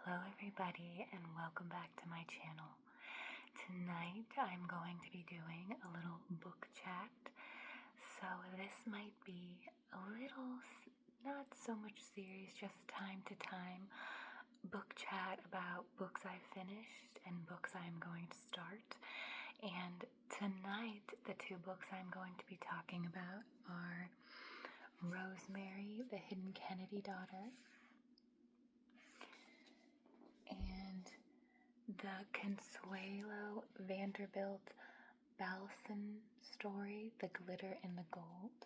Hello everybody and welcome back to my channel. Tonight I'm going to be doing a little book chat. So this might be a little, not so much serious, just time to time book chat about books I've finished and books I'm going to start. And tonight the two books I'm going to be talking about are Rosemary, the Hidden Kennedy Daughter, and the Consuelo Vanderbilt Balson story, The Glitter and the Gold.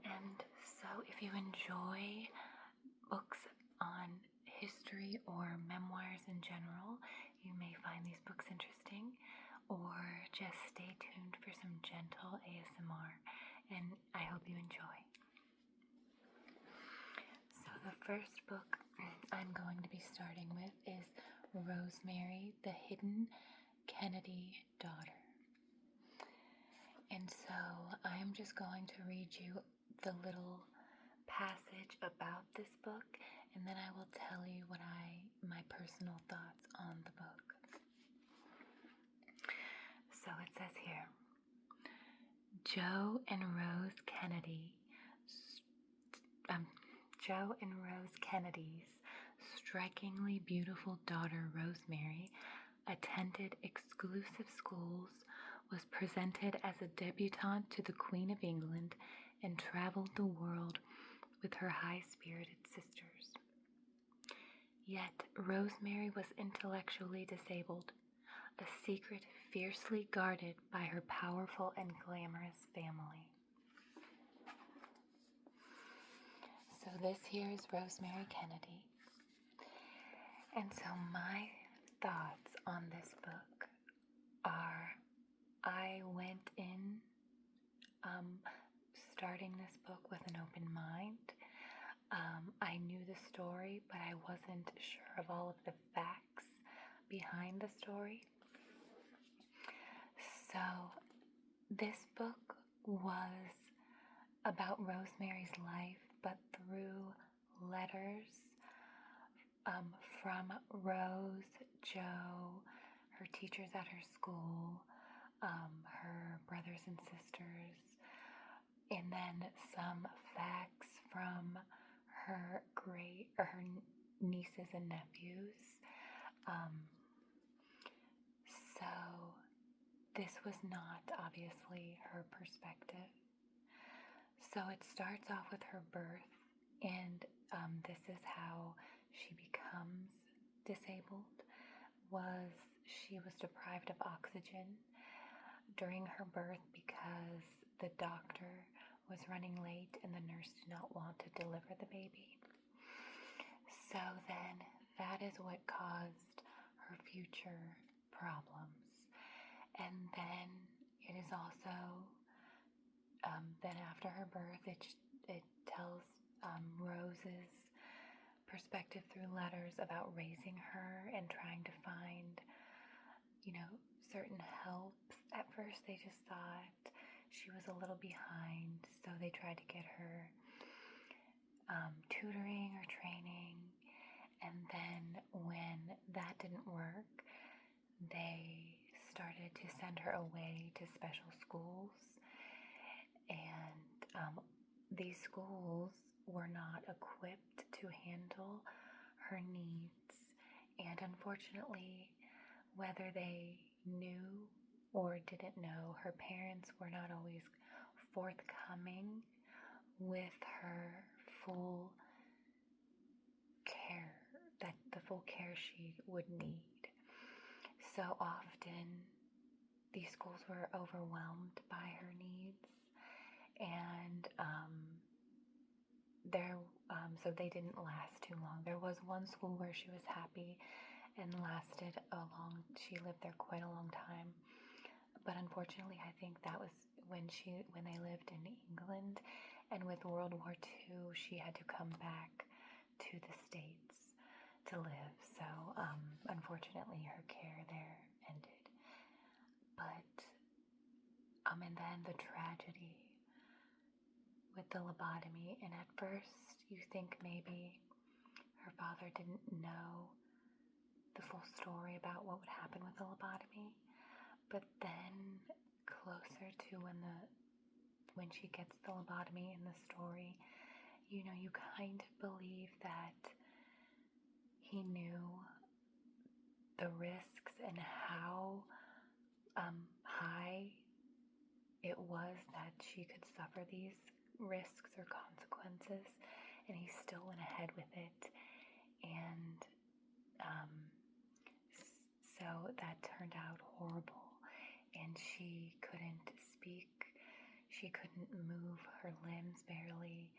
And so if you enjoy books on history or memoirs in general, you may find these books interesting, or just stay tuned for some gentle ASMR, and I hope you enjoy. So the first book I'm going to be starting with is Rosemary, the Hidden Kennedy Daughter. And so I'm just going to read you the little passage about this book, and then I will tell you my personal thoughts on the book. So it says here, Joe and Rose Kennedy's strikingly beautiful daughter Rosemary attended exclusive schools, was presented as a debutante to the Queen of England, and traveled the world with her high-spirited sisters. Yet Rosemary was intellectually disabled, a secret fiercely guarded by her powerful and glamorous family. So this here is Rosemary Kennedy. And so my thoughts on this book are, I went in starting this book with an open mind. I knew the story, but I wasn't sure of all of the facts behind the story. So this book was about Rosemary's life, but through letters from Rose, Joe, her teachers at her school, her brothers and sisters, and then some facts from her nieces and nephews. So this was not obviously her perspective. So it starts off with her birth, and this is how she becomes disabled. She was deprived of oxygen during her birth because the doctor was running late and the nurse did not want to deliver the baby. So then that is what caused her future problems. And then it is also, then after her birth, it tells Rose's perspective through letters about raising her and trying to find, certain help. At first they just thought she was a little behind, so they tried to get her tutoring or training, and then when that didn't work, they started to send her away to special schools, and these schools were not equipped to handle her needs, and unfortunately, whether they knew or didn't know, her parents were not always forthcoming with her full care, the full care she would need. So often these schools were overwhelmed by her needs, and so they didn't last too long. There was one school where she was happy and she lived there quite a long time. But unfortunately, I think that was when they lived in England, and with World War II, she had to come back to the States to live. So unfortunately, her care there ended. But and then the tragedy with the lobotomy, and at first you think maybe her father didn't know the full story about what would happen with the lobotomy. But then closer to when she gets the lobotomy in the story, you kind of believe that he knew the risks and how high it was that she could suffer these risks or consequences, and he still went ahead with it. And so that turned out horrible, and she couldn't speak, she couldn't move her limbs barely.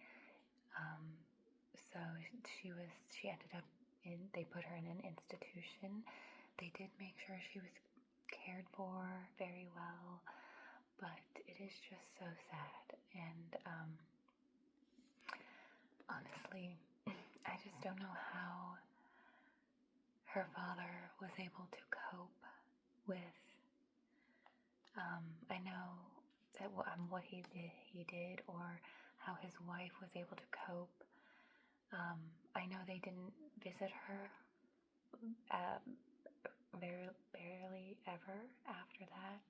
So she ended up they put her in an institution. They did make sure she was cared for very well, but it is just so sad. And honestly, I just don't know how her father was able to cope with, I know that what he did, or how his wife was able to cope. I know they didn't visit her very barely ever after that.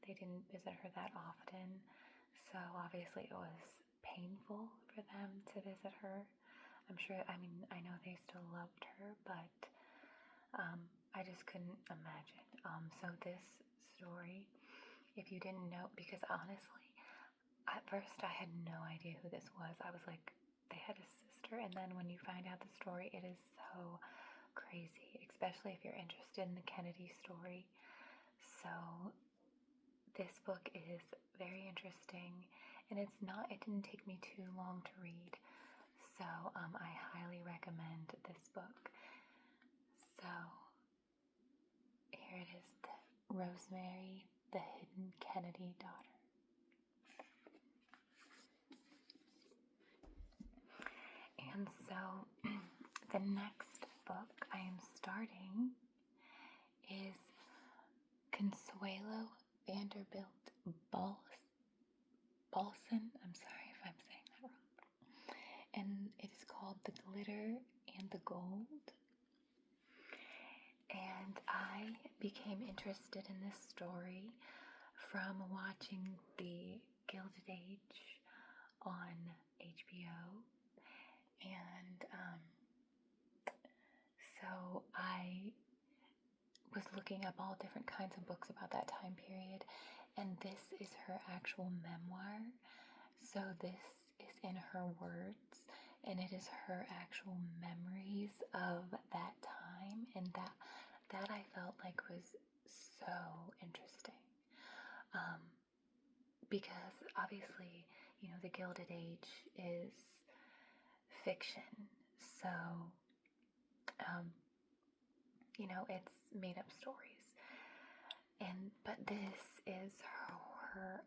They didn't visit her that often, so obviously it was painful for them to visit her. I know they still loved her, but I just couldn't imagine. So this story, if you didn't know, because honestly, at first I had no idea who this was. I was like, they had a sister, and then when you find out the story, it is so crazy, especially if you're interested in the Kennedy story. So this book is very interesting, and it didn't take me too long to read. So I highly recommend this book. So here it is, Rosemary, the Hidden Kennedy Daughter. And so the next book I am starting is Consuelo Vanderbilt Balson. I'm sorry if I'm saying that wrong. And it is called The Glitter and the Gold. And I became interested in this story from watching The Gilded Age on HBO. And so I was looking up all different kinds of books about that time period, and this is her actual memoir. So this is in her words, and it is her actual memories of that time, and that I felt like was so interesting. Because obviously, the Gilded Age is fiction, so it's made up stories, but this is her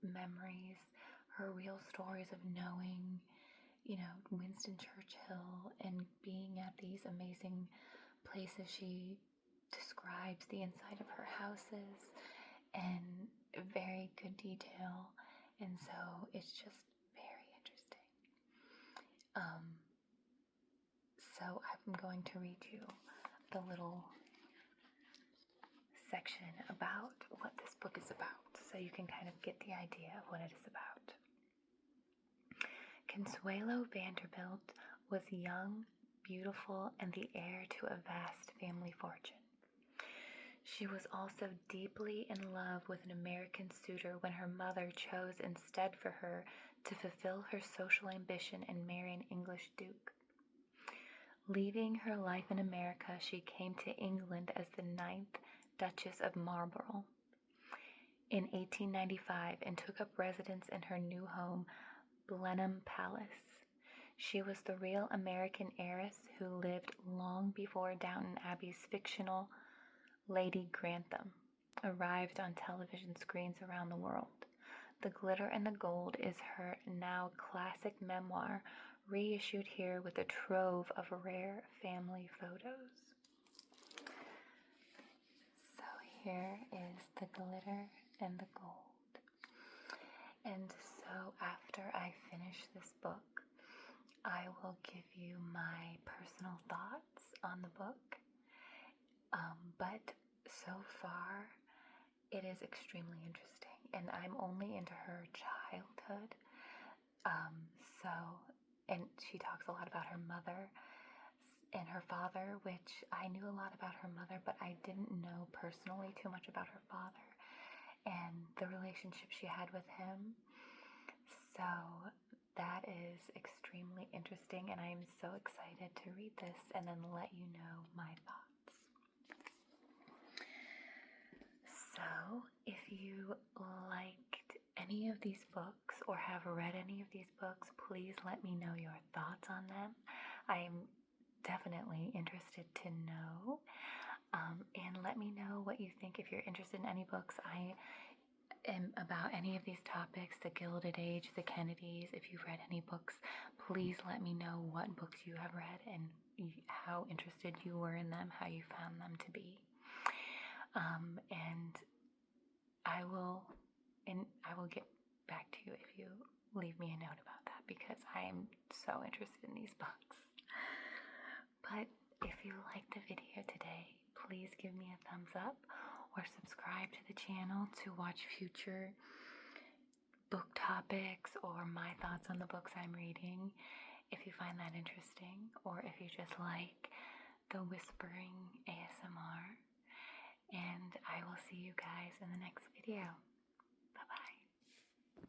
memories, her real stories of knowing, Winston Churchill, and being at these amazing places. She describes the inside of her houses in very good detail, and so it's just very interesting. So I'm going to read you the little section about what this book is about, so you can kind of get the idea of what it is about. Consuelo Vanderbilt was young, beautiful, and the heir to a vast family fortune. She was also deeply in love with an American suitor when her mother chose instead for her to fulfill her social ambition and marry an English duke. Leaving her life in America, she came to England as the 9th Duchess of Marlborough in 1895 and took up residence in her new home, Blenheim Palace. She was the real American heiress who lived long before Downton Abbey's fictional Lady Grantham arrived on television screens around the world. The Glitter and the Gold is her now classic memoir, reissued here with a trove of rare family photos. So here is The Glitter and the Gold. And so after I finished this book, I will give you my personal thoughts on the book. But so far, it is extremely interesting, and I'm only into her childhood. So, and she talks a lot about her mother and her father, which I knew a lot about her mother, but I didn't know personally too much about her father and the relationship she had with him. So that is extremely interesting, and I'm so excited to read this and then let you know my thoughts. So, if you liked any of these books or have read any of these books, please let me know your thoughts on them. I'm definitely interested to know. And let me know what you think if you're interested in any books. I am about any of these topics, the Gilded Age, the Kennedys. If you've read any books, please let me know what books you have read and how interested you were in them, how you found them to be. And I will get back to you if you leave me a note about that, because I am so interested in these books. But if you liked the video today, please give me a thumbs up or subscribe to the channel to watch future book topics or my thoughts on the books I'm reading, if you find that interesting, or if you just like the whispering ASMR. And I will see you guys in the next video.